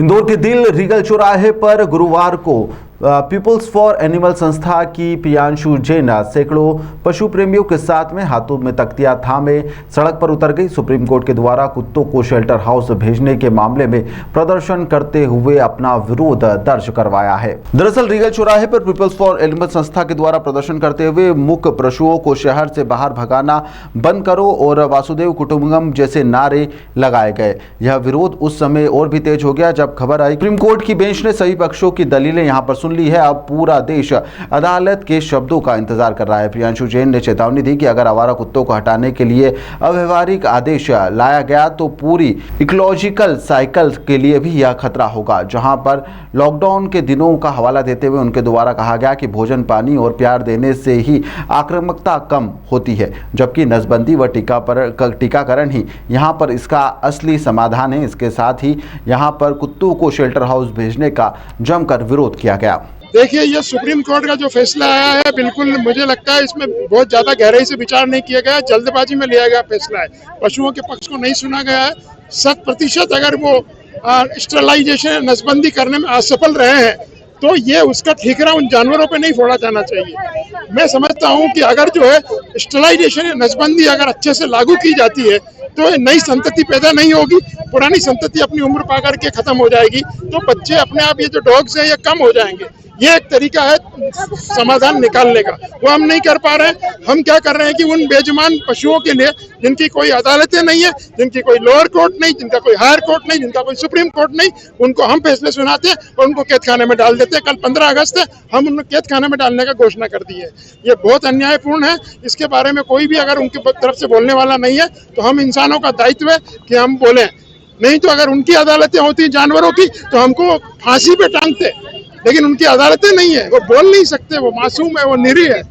इंदौर के दिल रीगल चौराहे पर गुरुवार को पीपल्स फॉर एनिमल संस्था की प्रियांशु जैन सैकड़ों पशु प्रेमियों के साथ में हाथों में तख्तियां थामे सड़क पर उतर गई। सुप्रीम कोर्ट के द्वारा कुत्तों को शेल्टर हाउस भेजने के मामले में प्रदर्शन करते हुए अपना विरोध दर्ज करवाया है। दरअसल रीगल चौराहे पर पीपल्स फॉर एनिमल संस्था के द्वारा प्रदर्शन करते हुए मूक पशुओं को शहर से बाहर भगाना बंद करो और वासुदेव कुटुंबकम जैसे नारे लगाए गए। यह विरोध उस समय और भी तेज हो गया जब खबर आई सुप्रीम कोर्ट की बेंच ने सभी पक्षों की दलीलें यहां पर ली है। अब पूरा देश अदालत के शब्दों का इंतजार कर रहा है। प्रियांशु जैन ने चेतावनी दी कि अगर आवारा कुत्तों को हटाने के लिए अव्यवहारिक आदेश लाया गया तो पूरी इकोलॉजिकल साइकिल के लिए भी यह खतरा होगा। जहां पर लॉकडाउन के दिनों का हवाला देते हुए उनके द्वारा कहा गया कि भोजन, पानी और प्यार देने से ही आक्रामकता कम होती है, जबकि नसबंदी व टीकाकरण ही यहाँ पर इसका असली समाधान है। इसके साथ ही यहाँ पर कुत्तों को शेल्टर हाउस भेजने का जमकर विरोध किया गया। देखिए, ये सुप्रीम कोर्ट का जो फैसला आया है, बिल्कुल मुझे लगता है इसमें बहुत ज्यादा गहराई से विचार नहीं किया गया, जल्दबाजी में लिया गया फैसला है। पशुओं के पक्ष को नहीं सुना गया है। 100% अगर वो स्टरलाइजेशन, नसबंदी करने में असफल रहे हैं तो ये उसका ठीकरा उन जानवरों पे नहीं फोड़ा जाना चाहिए। मैं समझता हूँ कि अगर जो है स्टरलाइजेशन या नसबंदी अगर अच्छे से लागू की जाती है तो नई संतति पैदा नहीं होगी, पुरानी संतति अपनी उम्र पा करके खत्म हो जाएगी, तो बच्चे अपने आप, ये जो डॉग्स हैं, ये कम हो जाएंगे। ये एक तरीका है समाधान निकालने का, वो हम नहीं कर पा रहे हैं। हम क्या कर रहे हैं कि उन बेजुबान पशुओं के लिए जिनकी कोई अदालतें नहीं है, जिनकी कोई लोअर कोर्ट नहीं, जिनका कोई हायर कोर्ट नहीं, जिनका कोई सुप्रीम कोर्ट नहीं, उनको हम फैसले सुनाते हैं और उनको कैद खाने में डाल देते हैं। कल 15 अगस्त है, हम उनको कैद खाने में डालने का घोषणा कर दी है। ये बहुत अन्यायपूर्ण है। इसके बारे में कोई भी अगर उनकी तरफ से बोलने वाला नहीं है तो हम इंसानों का दायित्व है कि हम बोलें। नहीं तो अगर उनकी अदालतें होती जानवरों की तो हमको फांसी पे टांगते, लेकिन उनकी अदालतें नहीं है, वो बोल नहीं सकते, वो मासूम है, वो निरीह है।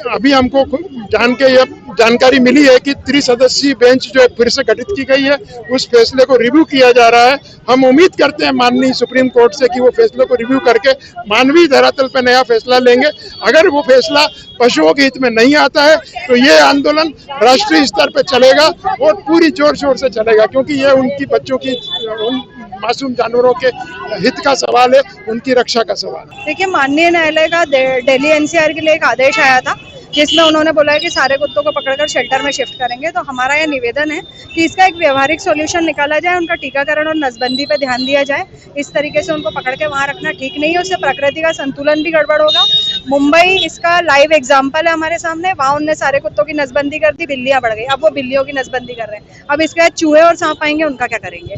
अभी हमको जान के ये जानकारी मिली है कि 3 सदस्यीय बेंच जो फिर से गठित की गई है, उस फैसले को रिव्यू किया जा रहा है। हम उम्मीद करते हैं माननीय सुप्रीम कोर्ट से कि वो फैसले को रिव्यू करके मानवीय धरातल पर नया फैसला लेंगे। अगर वो फैसला पशुओं के हित में नहीं आता है तो ये आंदोलन राष्ट्रीय स्तर पर चलेगा और पूरी जोर शोर से चलेगा, क्योंकि ये उनकी बच्चों की, उन मासूम जानवरों के हित का सवाल है, उनकी रक्षा का सवाल है। देखिए, माननीय न्यायालय का दिल्ली एनसीआर के लिए एक आदेश आया था जिसमें उन्होंने बोला है कि सारे कुत्तों को पकड़कर शेल्टर में शिफ्ट करेंगे। तो हमारा यह निवेदन है कि इसका एक व्यवहारिक सॉल्यूशन निकाला जाए, उनका टीकाकरण और नसबंदी पे ध्यान दिया जाए। इस तरीके से उनको पकड़ के वहाँ रखना ठीक नहीं है, उससे प्रकृति का संतुलन भी गड़बड़ होगा। मुंबई इसका लाइव एग्जाम्पल है हमारे सामने। वहाँ उनने सारे कुत्तों की नसबंदी कर दी, बिल्लियाँ बढ़ गई, अब वो बिल्लियों की नसबंदी कर रहे हैं। अब इसके बाद चूहे और सांप आएंगे, उनका क्या करेंगे,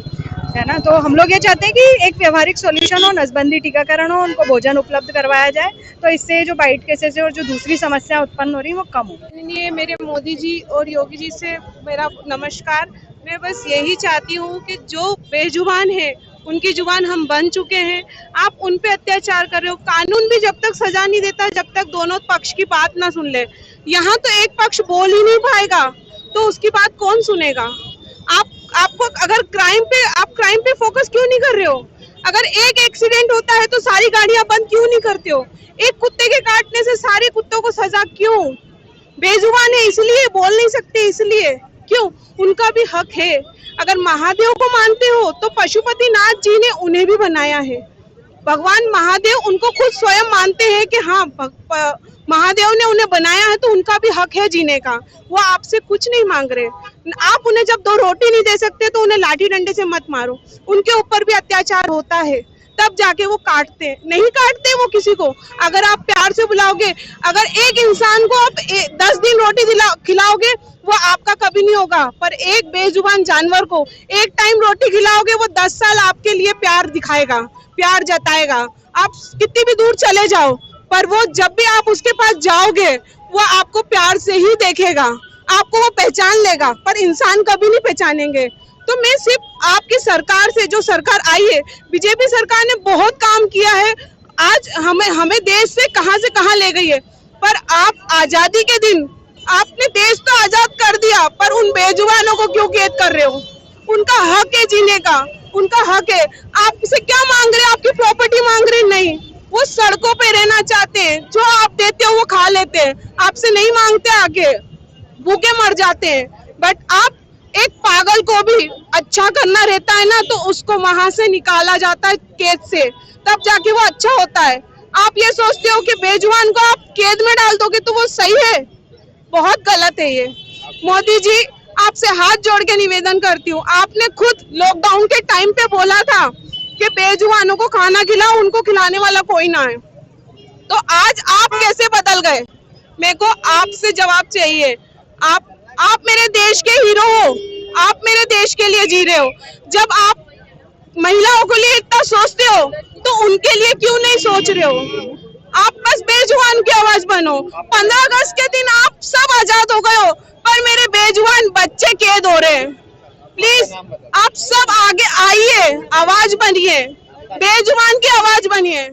है ना। तो हम लोग ये चाहते हैं कि एक व्यवहारिक सॉल्यूशन हो, नसबंदी, टीकाकरण हो, उनको भोजन उपलब्ध करवाया जाए, तो इससे जो बाइट केसेस है और जो दूसरी समस्या उत्पन्न हो रही है वो कम हो। ये मेरे मोदी जी और योगी जी से मेरा नमस्कार। मैं बस यही चाहती हूँ कि जो बेजुबान है उनकी जुबान हम बन चुके हैं। आप उन पे अत्याचार कर रहे हो। कानून भी जब तक सजा नहीं देता, जब तक दोनों पक्ष की बात ना सुन ले। यहाँ तो एक पक्ष बोल ही नहीं पाएगा तो उसकी बात कौन सुनेगा। आपको अगर आप क्राइम पे फोकस क्यों नहीं कर रहे हो? अगर एक एक्सीडेंट होता है तो सारी गाड़ियां बंद क्यों नहीं करते हो? एक कुत्ते के काटने से सारे कुत्तों को सजा क्यों? बेजुबान है इसलिए, बोल नहीं सकते इसलिए, क्यों? उनका भी हक है। अगर महादेव को मानते हो तो पशुपति नाथ जी ने उन्हें भी बनाया है। भगवान महादेव उनको खुद स्वयं मानते हैं कि हाँ, महादेव ने उन्हें बनाया है तो उनका भी हक है जीने का। वो आपसे कुछ नहीं मांग रहे। आप उन्हें जब 2 रोटी नहीं दे सकते तो उन्हें लाठी डंडे से मत मारो। उनके ऊपर भी अत्याचार होता है, तब जाके वो काटते, नहीं काटते वो किसी को। अगर आप प्यार से बुलाओगे, अगर एक इंसान को आप 10 दिन रोटी खिलाओगे वो आपका कभी नहीं होगा, पर एक बेजुबान जानवर को एक टाइम रोटी खिलाओगे वो 10 साल आपके लिए प्यार दिखाएगा, प्यार जताएगा। आप कितनी भी दूर चले जाओ, पर वो जब भी आप उसके पास जाओगे वो आपको प्यार से ही देखेगा, आपको वो पहचान लेगा, पर इंसान कभी नहीं पहचानेंगे। तो मैं सिर्फ आपकी सरकार से, जो सरकार आई है, बीजेपी सरकार ने बहुत काम किया है। आज हमें देश से कहां ले गई है, पर आप आजादी के दिन आपने देश तो आजाद कर दिया, पर उन बेजुबानों को क्यों कैद कर रहे हो? उनका हक है जीने का, उनका हक है। आपसे क्या मांग रहे हैं? आपकी प्रॉपर्टी मांग रहे नहीं, वो सड़कों पे रहना चाहते हैं। जो आप देते हो वो खा लेते हैं, आपसे नहीं मांगते, आगे भूखे मर जाते हैं। बट आप एक पागल को भी अच्छा करना रहता है ना, तो उसको वहां से निकाला जाता है कैद से, तब जाके वो अच्छा होता है। आप ये सोचते हो कि बेजुबान को आप कैद में डाल दोगे तो वो सही है? बहुत गलत है ये। मोदी जी, आपसे हाथ जोड़ के निवेदन करती हूँ, आपने खुद लॉकडाउन के टाइम पे बोला था कि बेजुबानों को खाना खिलाओ, उनको खिलाने वाला कोई ना है, तो आज आप कैसे बदल गए? मेरे को आपसे जवाब चाहिए। आप मेरे देश के हीरो हो, आप मेरे देश के लिए जी रहे हो। जब आप महिलाओं के लिए इतना सोचते हो तो उनके लिए क्यों नहीं सोच रहे हो? आप बस बेजुबान की आवाज बनो। 15 अगस्त के दिन आप सब आजाद हो गए हो, पर मेरे बेजुबान बच्चे कैद हो रहे हैं। प्लीज आप सब आगे आइए, आवाज बनिए, बेजुबान की आवाज बनिए।